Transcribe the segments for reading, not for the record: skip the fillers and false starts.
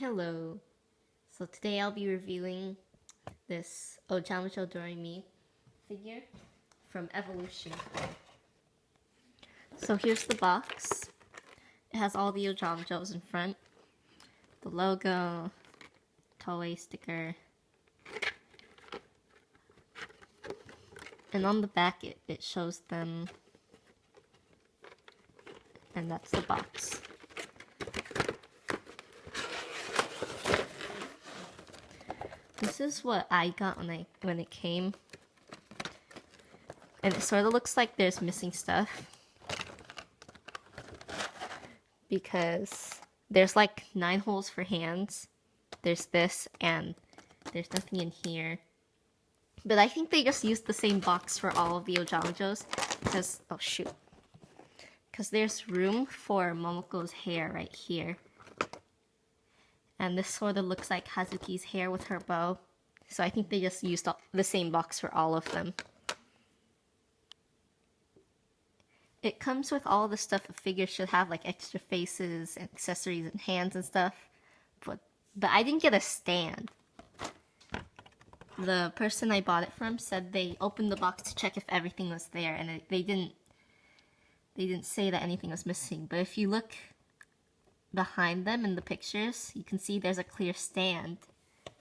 Hello. So today I'll be reviewing this Ojamajo Doremi figure from Evolution. So here's the box. It has all the Ojamajos in front. The logo, Toei sticker. And on the back it shows them. And that's the box. This is what I got when it came. And it sort of looks like there's missing stuff. Because there's like 9 holes for hands. There's this and there's nothing in here. But I think they just used the same box for all of the Ojamajos. Because, oh shoot. Because there's room for Momoko's hair right here. And this sort of looks like Hazuki's hair with her bow. So I think they just used the same box for all of them. It comes with all the stuff a figure should have, like extra faces and accessories and hands and stuff. But I didn't get a stand. The person I bought it from said they opened the box to check if everything was there, and they didn't say that anything was missing. But if you look behind them in the pictures, you can see there's a clear stand,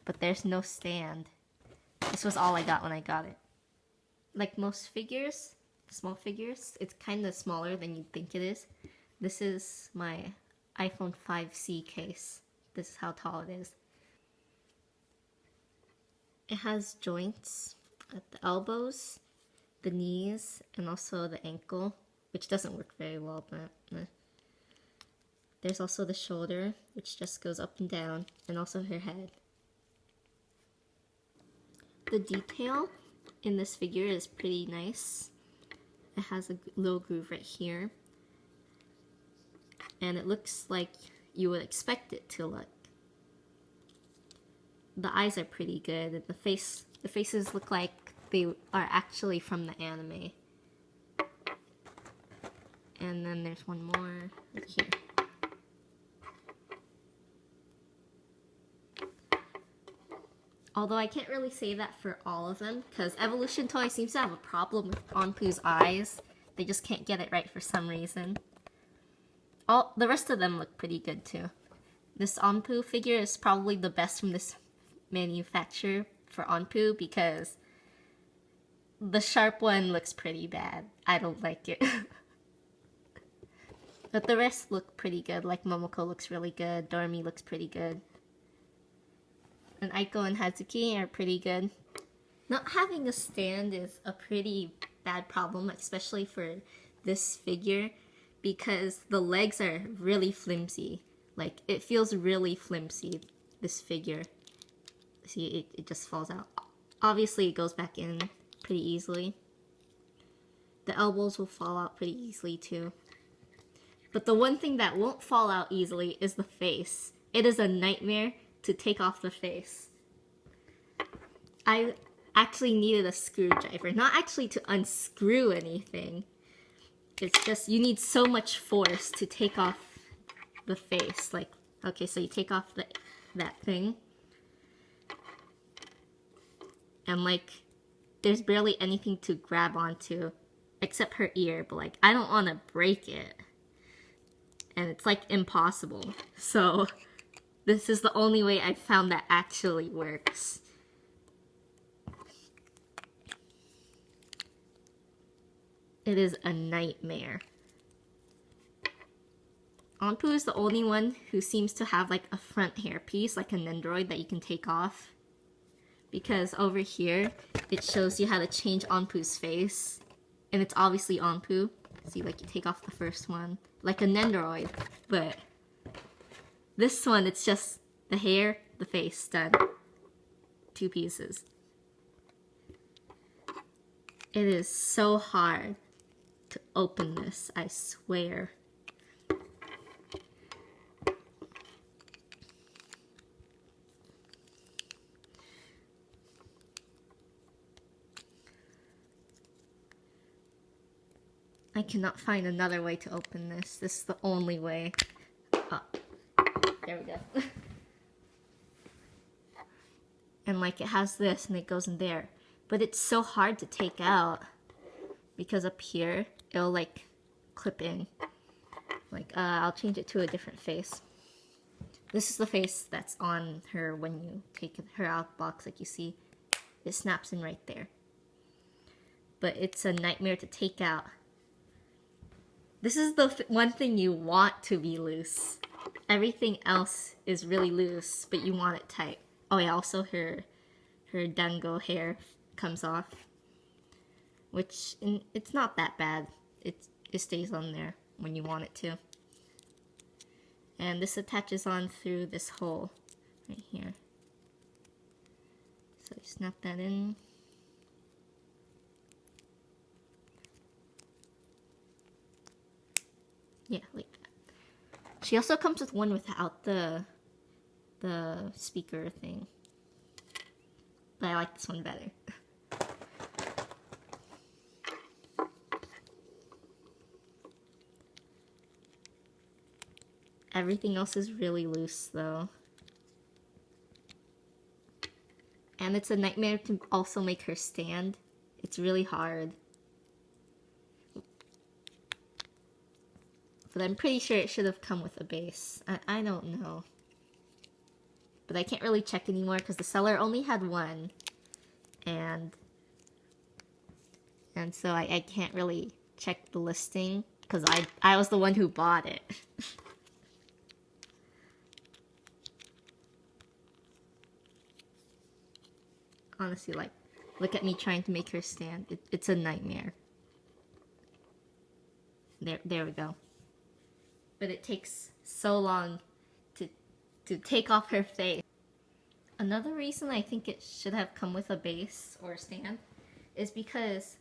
but there's no stand. This was all I got when I got it. Like most figures, small figures, it's kind of smaller than you'd think it is. This is my iPhone 5C case. This is how tall it is. It has joints at the elbows, the knees, and also the ankle, which doesn't work very well, but there's also the shoulder, which just goes up and down, and also her head. The detail in this figure is pretty nice. It has a little groove right here. And it looks like you would expect it to look. The eyes are pretty good, and the faces look like they are actually from the anime. And then there's one more right here. Although I can't really say that for all of them, because Evolution Toy seems to have a problem with Anpu's eyes. They just can't get it right for some reason. The rest of them look pretty good too. This Anpu figure is probably the best from this manufacturer for Anpu, because the sharp one looks pretty bad. I don't like it. But the rest look pretty good. Like Momoko looks really good. Doremi looks pretty good. And Aiko and Hazuki are pretty good. Not having a stand is a pretty bad problem, especially for this figure, because the legs are really flimsy. Like, it feels really flimsy, this figure. See, it just falls out. Obviously, it goes back in pretty easily. The elbows will fall out pretty easily, too. But the one thing that won't fall out easily is the face. It is a nightmare to take off the face. I actually needed a screwdriver, not actually to unscrew anything. It's just you need so much force to take off the face. Like, okay, so you take off that thing, and like there's barely anything to grab onto except her ear, but like I don't want to break it, and it's like impossible. So this is the only way I've found that actually works. It is a nightmare. Anpu is the only one who seems to have like a front hairpiece, like an android that you can take off. Because over here, it shows you how to change Anpu's face. And it's obviously Anpu. See, like you take off the first one, like an android, but this one, it's just the hair, the face, done. 2 pieces. It is so hard to open this, I swear. I cannot find another way to open this. This is the only way. Oh, there we go. and like it has this and it goes in there. But it's so hard to take out because up here it'll like clip in. Like I'll change it to a different face. This is the face that's on her when you take her out box. Like you see, it snaps in right there. But it's a nightmare to take out. This is the one thing you want to be loose. Everything else is really loose, but you want it tight. Oh yeah, also her dango hair comes off, which it's not that bad. It stays on there when you want it to. And this attaches on through this hole right here. So you snap that in. Yeah, like that. She also comes with one without the speaker thing. But I like this one better. Everything else is really loose though. And it's a nightmare to also make her stand. It's really hard. But I'm pretty sure it should have come with a base. I don't know. But I can't really check anymore because the seller only had one. And so I can't really check the listing because I was the one who bought it. Honestly, like, look at me trying to make her stand. It's a nightmare. There we go. But it takes so long to take off her face. Another reason I think it should have come with a base or a stand is because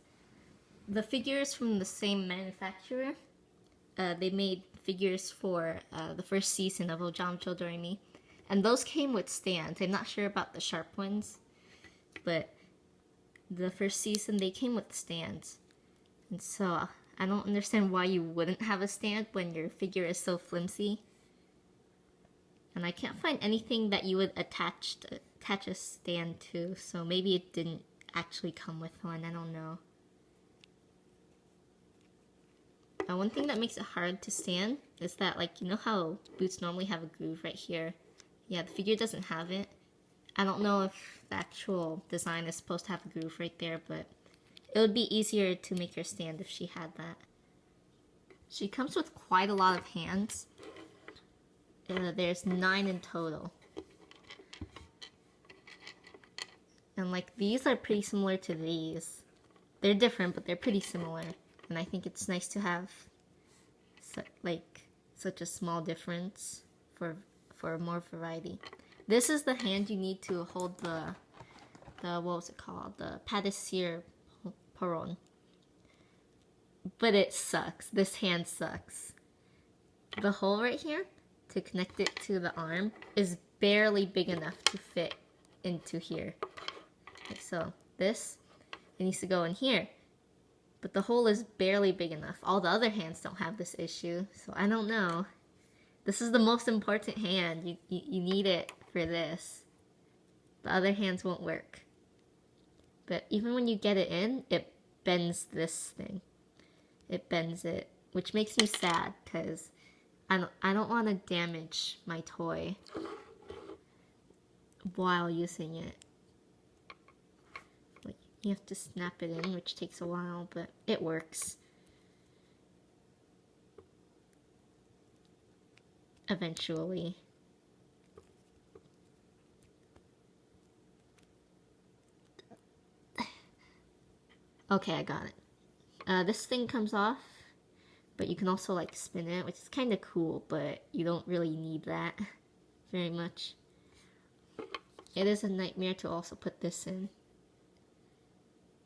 the figures from the same manufacturer, they made figures for the first season of Ojamajo Doremi, and those came with stands. I'm not sure about the sharp ones, but the first season they came with stands. And so I don't understand why you wouldn't have a stand when your figure is so flimsy. And I can't find anything that you would attach a stand to, so maybe it didn't actually come with one, I don't know. One thing that makes it hard to stand is that, like, you know how boots normally have a groove right here? Yeah, the figure doesn't have it. I don't know if the actual design is supposed to have a groove right there, but it would be easier to make her stand if she had that. She comes with quite a lot of hands. There's 9 in total. And like these are pretty similar to these. They're different, but they're pretty similar. And I think it's nice to have such a small difference for more variety. This is the hand you need to hold the what was it called? The Patisserie Peron. But it sucks. This hand sucks. The hole right here to connect it to the arm is barely big enough to fit into here. Okay, so this, it needs to go in here. But the hole is barely big enough. All the other hands don't have this issue, so I don't know. This is the most important hand. You need it for this. The other hands won't work. But even when you get it in, it bends this thing. It bends it, which makes me sad because I don't want to damage my toy while using it. Like, you have to snap it in, which takes a while, but it works. Eventually. Okay, I got it. This thing comes off, but you can also like spin it, which is kind of cool, but you don't really need that very much. It is a nightmare to also put this in.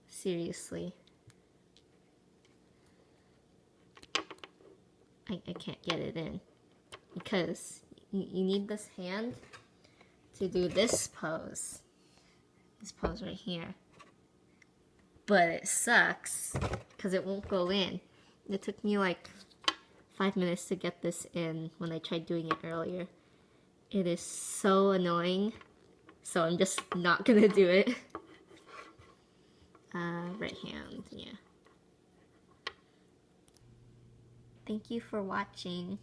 Seriously. I can't get it in because you need this hand to do this pose. This pose right here. But it sucks because it won't go in. It took me like 5 minutes to get this in when I tried doing it earlier. It is so annoying. So I'm just not gonna do it. Right hand, yeah. Thank you for watching.